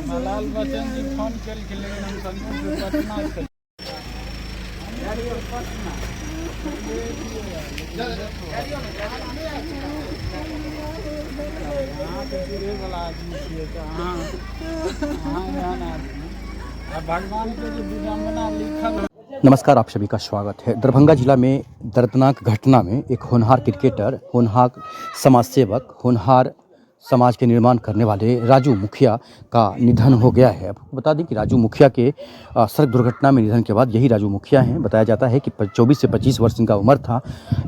मलाल Bachchan ji phone call के लेकिन हम संतोष से पटना से भगवान के जो विडम्बना लिखल। नमस्कार, आप सभी का स्वागत है। दरभंगा जिला में दर्दनाक घटना में एक होनहार क्रिकेटर, होनहार समाजसेवक, होनहार समाज के निर्माण करने वाले राजू मुखिया का निधन हो गया है। आपको बता दें कि राजू मुखिया के सड़क दुर्घटना में निधन के बाद यही राजू मुखिया हैं। बताया जाता है कि 24 से 25 वर्ष इनका उम्र था।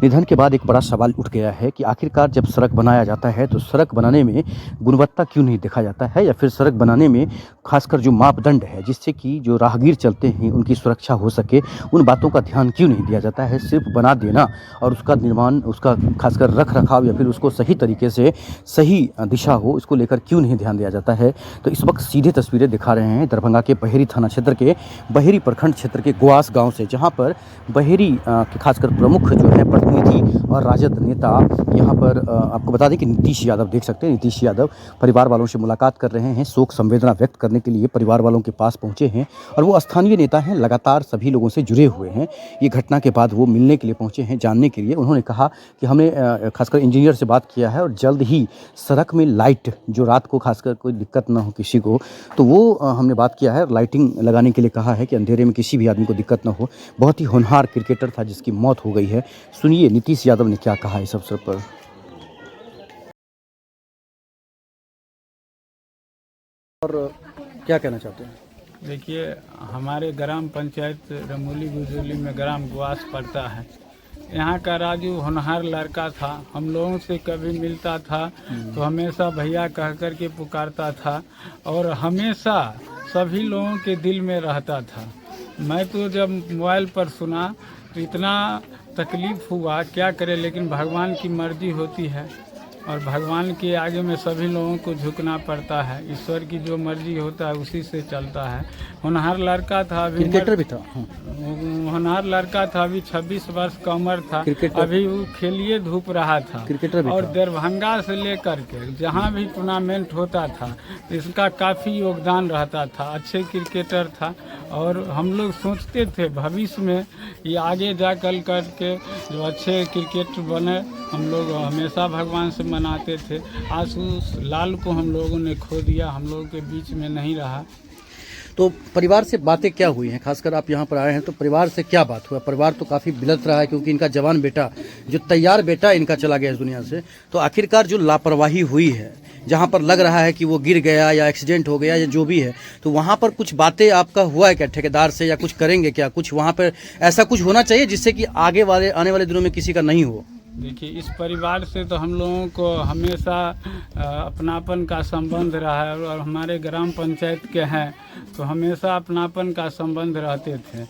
निधन के बाद एक बड़ा सवाल उठ गया है कि आखिरकार जब सड़क बनाया जाता है तो सड़क बनाने में गुणवत्ता क्यों नहीं देखा जाता है, या फिर सड़क बनाने में खासकर जो मापदंड है जिससे कि जो राहगीर चलते हैं उनकी सुरक्षा हो सके, उन बातों का ध्यान क्यों नहीं दिया जाता है। सिर्फ बना देना और उसका निर्माण, उसका खासकर रख रखाव या फिर उसको सही तरीके से सही दिशा हो, इसको लेकर क्यों नहीं ध्यान दिया जाता है। तो इस वक्त सीधे तस्वीरें दिखा रहे हैं दरभंगा के बहेरी थाना क्षेत्र के बहेरी प्रखंड क्षेत्र के ग्वास गांव से, जहां पर बहेरी के खासकर प्रमुख जो है प्रतिनिधि और राजद नेता यहां पर आपको बता दें कि नीतीश यादव, देख सकते हैं नीतीश यादव परिवार वालों से मुलाकात कर रहे हैं, शोक संवेदना व्यक्त करने के लिए परिवार वालों के पास पहुंचे हैं। और वो स्थानीय नेता हैं, लगातार सभी लोगों से जुड़े हुए हैं। ये घटना के बाद वो मिलने के लिए पहुंचे हैं, जानने के लिए। उन्होंने कहा कि हमने खासकर इंजीनियर से बात किया है और जल्द ही सड़क में लाइट, जो रात को खासकर कोई दिक्कत ना हो किसी को, तो वो हमने बात किया है। लाइटिंग लगाने के लिए कहा है कि अंधेरे में किसी भी आदमी को दिक्कत ना हो। बहुत ही होनहार क्रिकेटर था जिसकी मौत हो गई है। सुनिए नीतीश यादव ने क्या कहा इस अवसर पर। और क्या कहना चाहते हैं? देखिए, हमारे ग्राम पंचायत रमोली गुजोली में ग्राम ग्वास पड़ता है। यहाँ का राजू होनहार लड़का था। हम लोगों से कभी मिलता था तो हमेशा भैया कह कर के पुकारता था और हमेशा सभी लोगों के दिल में रहता था। मैं तो जब मोबाइल पर सुना तो इतना तकलीफ़ हुआ, क्या करे, लेकिन भगवान की मर्जी होती है और भगवान के आगे में सभी लोगों को झुकना पड़ता है। ईश्वर की जो मर्जी होता है उसी से चलता है। होनहार लड़का था, अभी क्रिकेटर भी था। होनहार लड़का था, अभी 26 वर्ष का उम्र था। अभी वो खेलिए धूप रहा था। क्रिकेटर भी और था। दरभंगा से लेकर के जहाँ भी टूर्नामेंट होता था इसका काफ़ी योगदान रहता था। अच्छे क्रिकेटर था और हम लोग सोचते थे भविष्य में ये आगे जा कर के जो अच्छे क्रिकेटर बने। हम लोग हमेशा भगवान से मनाते थे। आज उस लाल को हम लोगों ने खो दिया, हम लोगों के बीच में नहीं रहा। तो परिवार से बातें क्या हुई हैं? खासकर आप यहाँ पर आए हैं तो परिवार से क्या बात हुआ? परिवार तो काफ़ी बिलत रहा है क्योंकि इनका जवान बेटा, जो तैयार बेटा इनका चला गया इस दुनिया से। तो आखिरकार जो लापरवाही हुई है, जहाँ पर लग रहा है कि वो गिर गया या एक्सीडेंट हो गया या जो भी है, तो वहाँ पर कुछ बातें आपका हुआ है क्या ठेकेदार से, या कुछ करेंगे क्या? कुछ वहाँ पर ऐसा कुछ होना चाहिए जिससे कि आगे वाले आने वाले दिनों में किसी का नहीं हो। देखिए, इस परिवार से तो हम लोगों को हमेशा अपनापन का संबंध रहा है और हमारे ग्राम पंचायत के हैं तो हमेशा अपनापन का संबंध रहते थे।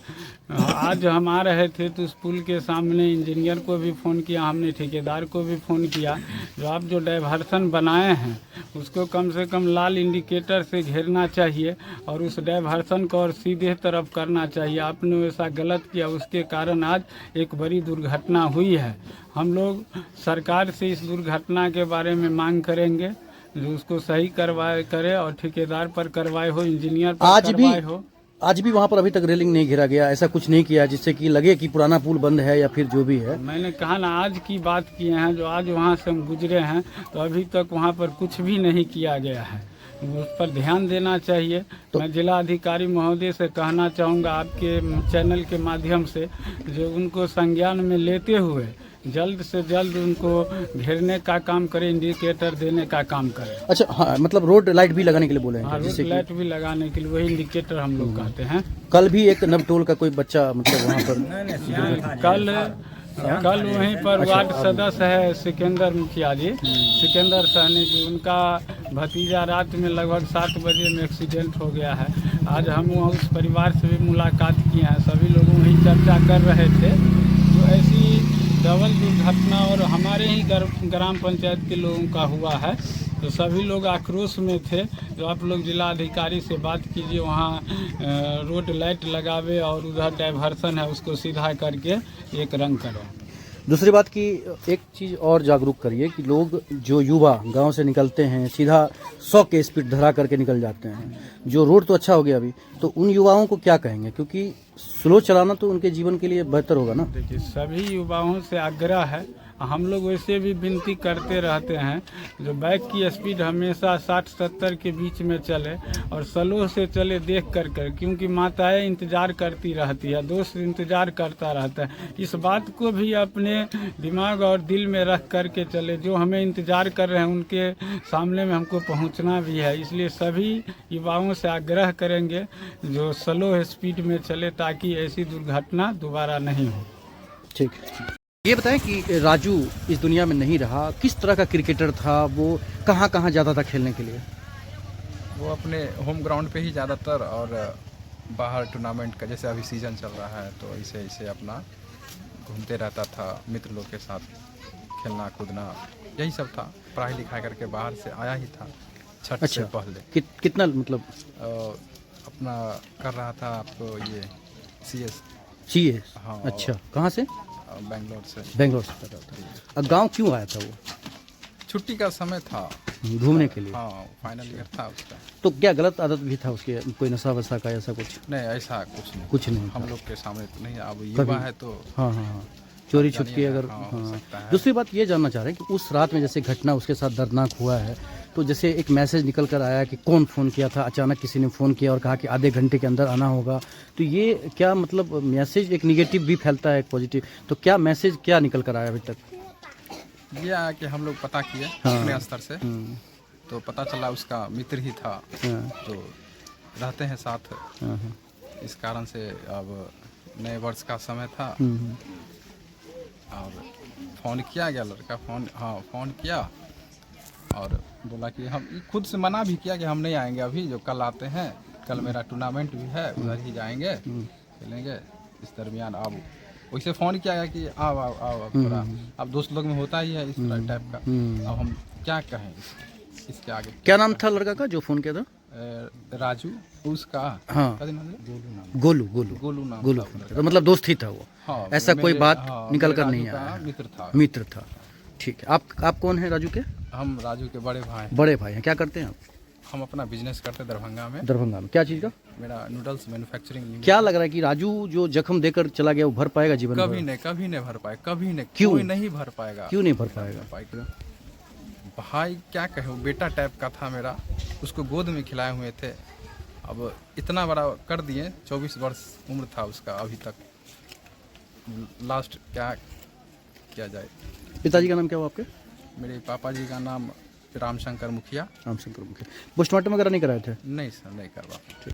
आज हम आ रहे थे तो उस पुल के सामने इंजीनियर को भी फ़ोन किया, हमने ठेकेदार को भी फ़ोन किया। जो आप जो डाइवर्सन बनाए हैं उसको कम से कम लाल इंडिकेटर से घेरना चाहिए और उस डाइवर्सन को और सीधे तरफ करना चाहिए। आपने वैसा गलत किया, उसके कारण आज एक बड़ी दुर्घटना हुई है। हम लोग सरकार से इस दुर्घटना के बारे में मांग करेंगे जो उसको सही करवाए करे और ठेकेदार पर कार्रवाई हो, इंजीनियर पर कार्रवाई हो। आज भी वहाँ पर अभी तक रेलिंग नहीं घेरा गया, ऐसा कुछ नहीं किया जिससे कि लगे कि पुराना पुल बंद है या फिर जो भी है। मैंने कहा ना, आज की बात किए हैं, जो आज वहाँ से हम गुजरे हैं तो अभी तक वहाँ पर कुछ भी नहीं किया गया है। उस पर ध्यान देना चाहिए। तो मैं जिला अधिकारी महोदय से कहना चाहूँगा आपके चैनल के माध्यम से, जो उनको संज्ञान में लेते हुए जल्द से जल्द उनको घेरने का काम करें, इंडिकेटर देने का काम करें। अच्छा, हाँ, मतलब रोड लाइट भी लगाने के लिए बोले हैं? हाँ, रोड लाइट भी लगाने के लिए, वही इंडिकेटर हम लोग कहते हैं। कल भी एक नवटोल का कोई बच्चा मतलब वहाँ पर कल वहीं पर वार्ड सदस्य है सिकंदर मुखिया जी, सिकंदर सहनी जी, उनका भतीजा रात में लगभग 7 बजे में एक्सीडेंट हो गया है। आज हम वहाँ उस परिवार से भी मुलाकात किए हैं, सभी लोग वहीं चर्चा कर रहे थे। तो ऐसी डबल दुर्घटना और हमारे ही ग्राम पंचायत के लोगों का हुआ है तो सभी लोग आक्रोश में थे। जो आप लोग जिला अधिकारी से बात कीजिए, वहाँ रोड लाइट लगावे और उधर डाइवर्सन है उसको सीधा करके एक रंग करें। दूसरी बात कि एक चीज़ और जागरूक करिए कि लोग जो युवा गांव से निकलते हैं सीधा 100 के स्पीड धरा करके निकल जाते हैं, जो रोड तो अच्छा हो गया अभी, तो उन युवाओं को क्या कहेंगे, क्योंकि स्लो चलाना तो उनके जीवन के लिए बेहतर होगा ना। देखिए, सभी युवाओं से आग्रह है, हम लोग वैसे भी विनती करते रहते हैं, जो बाइक की स्पीड हमेशा 60-70 के बीच में चले और स्लो से चले देख कर, क्योंकि माताएं इंतज़ार करती रहती है, दोस्त इंतज़ार करता रहता है। इस बात को भी अपने दिमाग और दिल में रख कर के चले, जो हमें इंतज़ार कर रहे हैं उनके सामने में हमको पहुंचना भी है। इसलिए सभी युवाओं से आग्रह करेंगे जो स्लो स्पीड में चले, ताकि ऐसी दुर्घटना दोबारा नहीं हो। ठीक है, ये बताएं कि राजू इस दुनिया में नहीं रहा, किस तरह का क्रिकेटर था, वो कहाँ कहाँ जाता था खेलने के लिए? वो अपने होम ग्राउंड पे ही ज़्यादातर, और बाहर टूर्नामेंट का जैसे अभी सीज़न चल रहा है तो ऐसे अपना घूमते रहता था, मित्र लोग के साथ खेलना कूदना यही सब था। पढ़ाई लिखाई करके बाहर से आया ही था छठ से पहले। कितना मतलब अपना कर रहा था आपको ये सीए? हाँ। अच्छा, कहाँ से? बेंगलोर से कर रहा था। अब गांव क्यों आया था वो? छुट्टी का समय था, घूमने के लिए। हाँ, फाइनल ईयर था उसका। तो क्या गलत आदत भी था उसके, कोई नशा वशा का ऐसा कुछ? नहीं, ऐसा कुछ नहीं था। हम लोग के सामने तो नहीं, अब युवा है तो हाँ, चोरी छुपकी अगर। हाँ। दूसरी बात ये जानना चाह रहे हैं कि उस रात में जैसे घटना उसके साथ दर्दनाक हुआ है, तो जैसे एक मैसेज निकल कर आया कि कौन फ़ोन किया था, अचानक किसी ने फ़ोन किया और कहा कि आधे घंटे के अंदर आना होगा, तो ये क्या मतलब मैसेज एक निगेटिव भी फैलता है एक पॉजिटिव, तो क्या मैसेज क्या निकल कर आया अभी तक? ये आया कि हम लोग पता किए अपने स्तर से, तो पता चला उसका मित्र ही था, तो रहते हैं साथ। इस कारण से अब नए वर्ष का समय था और फ़ोन किया गया, लड़का फ़ोन किया और बोला कि हम खुद से मना भी किया कि हम नहीं आएंगे अभी, जो कल आते हैं, कल मेरा टूर्नामेंट भी है, उधर ही जाएंगे खेलेंगे। इस दरमियान अब वैसे फ़ोन किया गया कि आओ थोड़ा, अब दोस्त लोग में होता ही है इस टाइप का। अब हम क्या कहें इसके आगे। क्या नाम था लड़का का जो फ़ोन किया था? राजू उसका। हाँ, गोलू नाम। तो मतलब दोस्त ही था वो? हाँ, ऐसा कोई बात निकल कर नहीं आया? आया? मित्र था। ठीक है, आप कौन हैं राजू के? हम राजू के बड़े भाई हैं। क्या करते हैं आप? हम अपना बिजनेस करते हैं दरभंगा में। क्या चीज़ का? मेरा नूडल्स मैन्युफैक्चरिंग। क्या लग रहा है कि राजू जो जख्म देकर चला गया वो भर पाएगा जीवन भर? कभी नहीं भर पाए, कभी नहीं। क्यों नहीं भर पाएगा? क्यों नहीं भर पाएगा? भाई क्या कहे, बेटा टाइप का था मेरा, उसको गोद में खिलाए हुए थे, अब इतना बड़ा कर दिए। 24 वर्ष उम्र था उसका अभी तक, लास्ट क्या किया जाए। पिताजी का नाम क्या हुआ आपके? मेरे पापा जी का नाम रामशंकर मुखिया। पोस्टमार्टम वगैरह नहीं कराए थे? नहीं सर, नहीं करवा।